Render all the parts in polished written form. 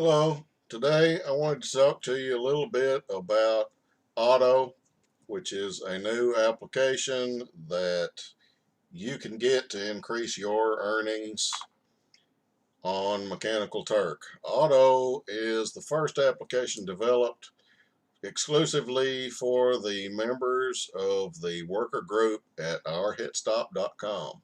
Hello, today I wanted to talk to you a little bit about Otto, which is a new application that you can get to increase your earnings on Mechanical Turk. Otto is the first application developed exclusively for the members of the worker group at ourhitstop.com.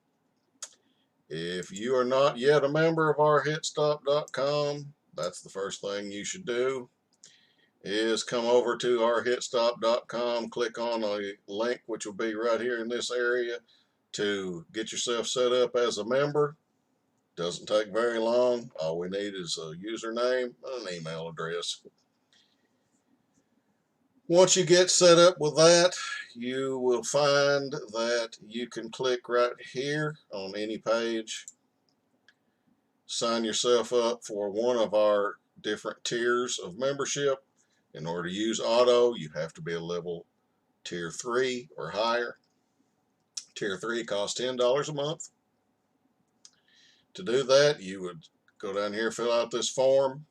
If you are not yet a member of ourhitstop.com, that's the first thing you should do is come over to ourhitstop.com, click on a link which will be right here in this area to get yourself set up as a member. Doesn't take very long. All we need is a username and an email address. Once you get set up with that, you will find that you can click right here on any page, sign yourself up for one of our different tiers of membership. In order to use Otto, you have to be a level Tier 3 or higher. Tier 3 costs $10 a month. To do that, you would go down here, fill out this form.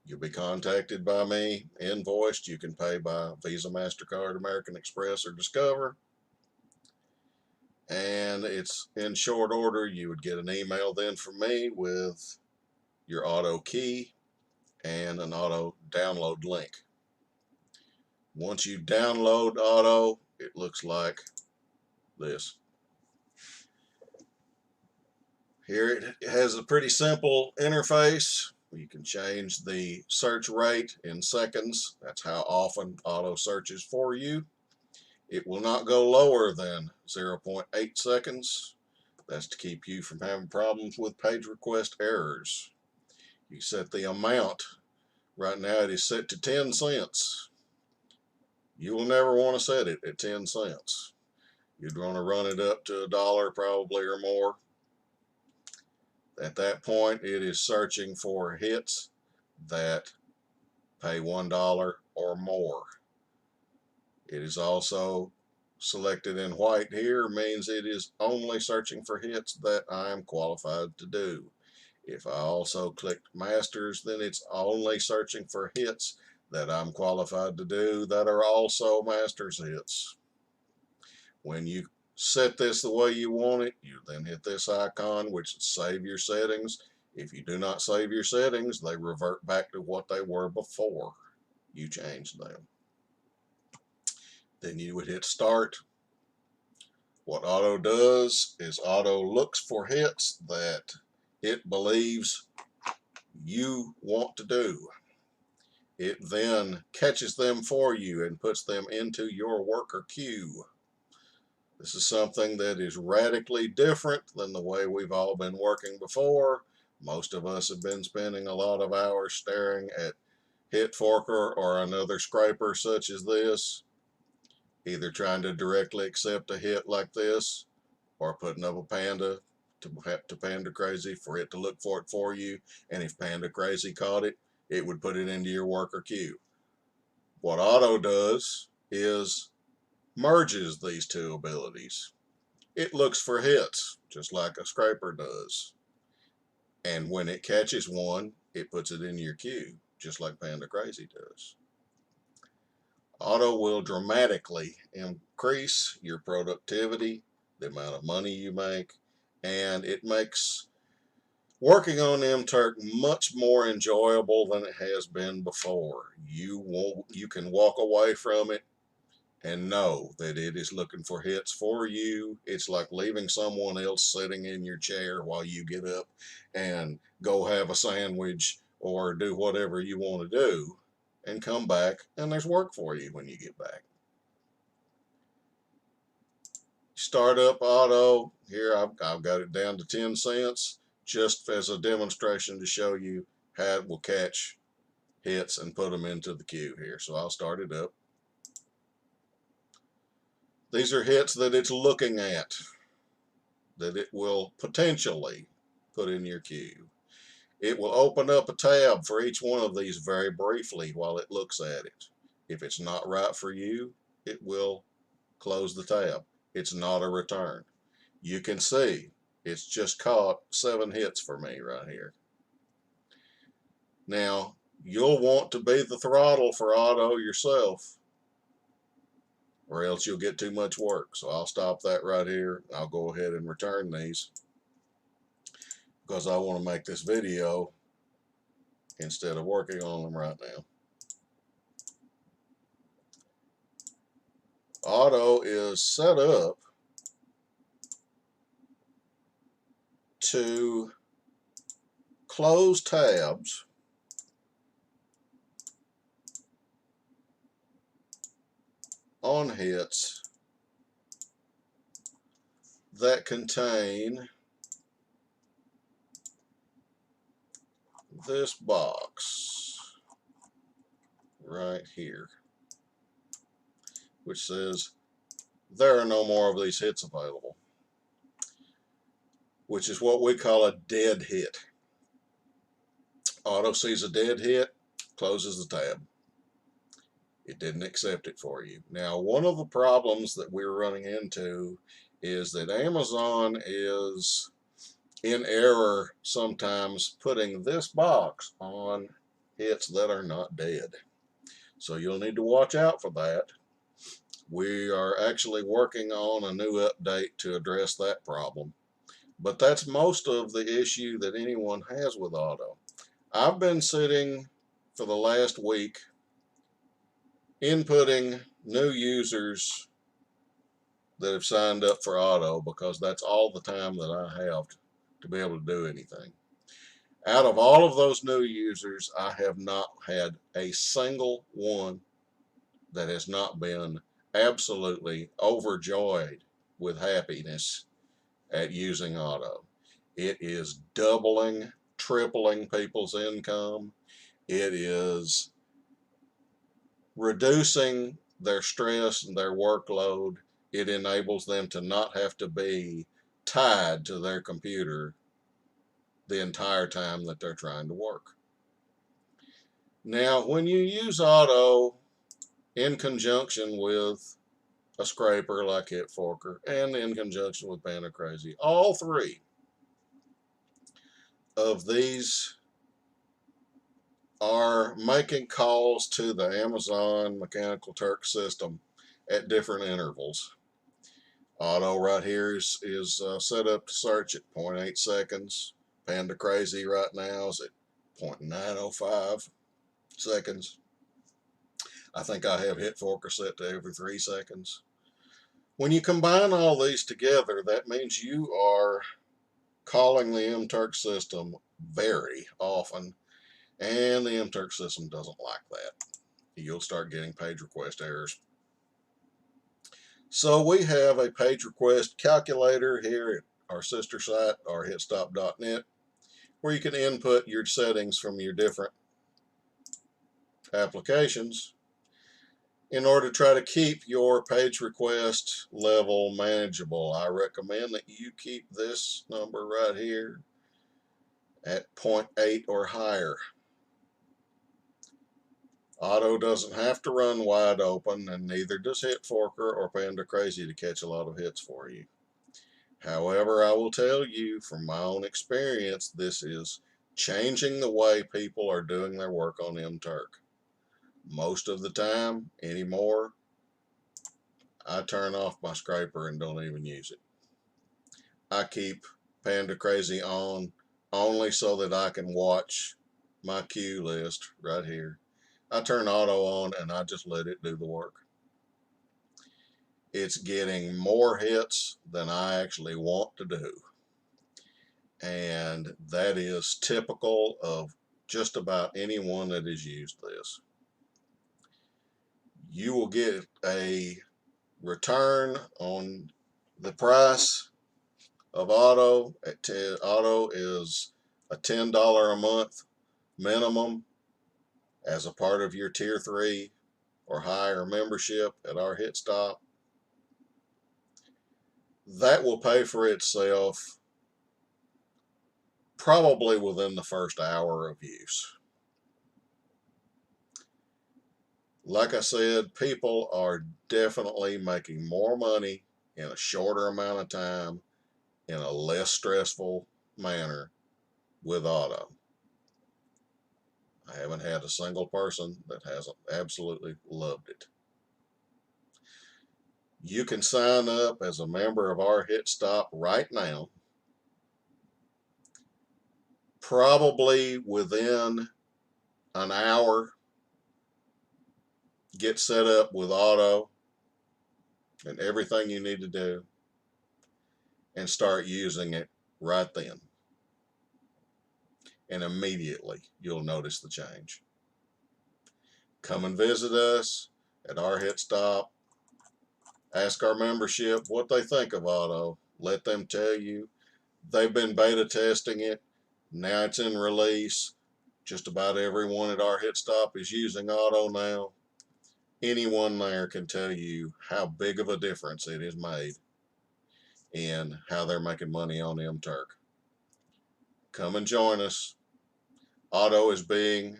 You'll be contacted by me, invoiced. You can pay by Visa, MasterCard, American Express, or Discover. And it's in short order. You would get an email then from me with your Otto key and an Otto download link. Once you download Otto, it looks like this. Here it has a pretty simple interface. You can change the search rate in seconds. That's how often Otto searches for you. It will not go lower than 0.8 seconds. That's to keep you from having problems with page request errors. You set the amount. Right now it is set to 10 cents. You will never want to set it at 10 cents. You'd want to run it up to $1 probably or more. At that point, it is searching for hits that pay $1 or more. It is also selected in white here, means it is only searching for hits that I am qualified to do. If I also click masters, then it's only searching for hits that I'm qualified to do that are also masters hits. When you set this the way you want it, you then hit this icon, which is save your settings. If you do not save your settings, they revert back to what they were before you changed them. Then you would hit start. What Otto does is Otto looks for hits that it believes you want to do. It then catches them for you and puts them into your worker queue. This is something that is radically different than the way we've all been working before. Most of us have been spending a lot of hours staring at Hit Forker or another scraper such as this, either trying to directly accept a hit like this or putting up a panda to Panda Crazy for it to look for it for you. And if Panda Crazy caught it, it would put it into your worker queue. What Otto does is merges these two abilities. It looks for hits, just like a scraper does. And when it catches one, it puts it in your queue, just like Panda Crazy does. Otto will dramatically increase your productivity, the amount of money you make, and it makes working on mTurk much more enjoyable than it has been before. You can walk away from it and know that it is looking for hits for you. It's like leaving someone else sitting in your chair while you get up and go have a sandwich or do whatever you want to do and come back and there's work for you when you get back. Start up Otto. Here I've got it down to 10 cents just as a demonstration to show you how it will catch hits and put them into the queue here. So I'll start it up. These are hits that it's looking at, that it will potentially put in your queue. It will open up a tab for each one of these very briefly while it looks at it. If it's not right for you, it will close the tab. It's not a return. You can see it's just caught 7 hits for me right here. Now, you'll want to be the throttle for Otto yourself, or else you'll get too much work. So I'll stop that right here. I'll go ahead and return these because I want to make this video instead of working on them right now. Otto is set up to close tabs on hits that contain this box right here, which says there are no more of these hits available, which is what we call a dead hit. Otto sees a dead hit, closes the tab. It didn't accept it for you. Now, one of the problems that we're running into is that Amazon is in error sometimes putting this box on hits that are not dead. So you'll need to watch out for that. We are actually working on a new update to address that problem. But that's most of the issue that anyone has with Otto. I've been sitting for the last week inputting new users that have signed up for Otto because that's all the time that I have to be able to do anything. Out of all of those new users, I have not had a single one that has not been absolutely overjoyed with happiness at using Otto. It is doubling, tripling people's income. It is reducing their stress and their workload. It enables them to not have to be tied to their computer the entire time that they're trying to work. Now, when you use Otto in conjunction with a scraper like HitForker and in conjunction with Panda Crazy, all three of these are making calls to the Amazon Mechanical Turk system at different intervals. Otto right here is set up to search at 0.8 seconds. Panda Crazy right now is at 0.905 seconds. I think I have HitForker set to every 3 seconds. When you combine all these together, that means you are calling the mTurk system very often, and the mTurk system doesn't like that. You'll start getting page request errors. So we have a page request calculator here at our sister site, our hitstop.net, where you can input your settings from your different applications in order to try to keep your page request level manageable. I recommend that you keep this number right here at 0.8 or higher. Otto doesn't have to run wide open, and neither does HitForker or Panda Crazy to catch a lot of hits for you. However, I will tell you from my own experience, this is changing the way people are doing their work on mTurk. Most of the time anymore, I turn off my scraper and don't even use it. I keep Panda Crazy on only so that I can watch my queue list right here. I turn Otto on and I just let it do the work. It's getting more hits than I actually want to do. And that is typical of just about anyone that has used this. You will get a return on the price of Otto. Otto is a $10 a month minimum as a part of your tier 3 or higher membership at our hit stop. That will pay for itself probably within the first hour of use. Like I said, people are definitely making more money in a shorter amount of time in a less stressful manner with Otto. I haven't had a single person that hasn't absolutely loved it. You can sign up as a member of our Hit Stop right now. Probably within an hour, get set up with Otto and everything you need to do, and start using it right then. And immediately you'll notice the change. Come and visit us at our Hit Stop. Ask our membership what they think of Otto. Let them tell you. They've been beta testing it. Now it's in release. Just about everyone at our Hit Stop is using Otto now. Anyone there can tell you how big of a difference it has made in how they're making money on mTurk. Come and join us. Otto is being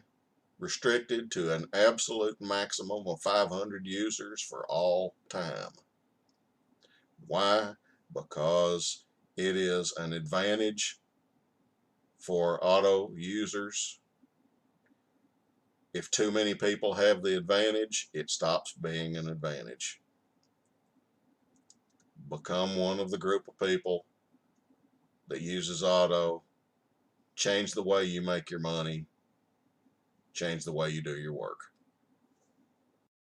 restricted to an absolute maximum of 500 users for all time. Why? Because it is an advantage for Otto users. If too many people have the advantage, it stops being an advantage. Become one of the group of people that uses Otto. Change the way you make your money. Change the way you do your work.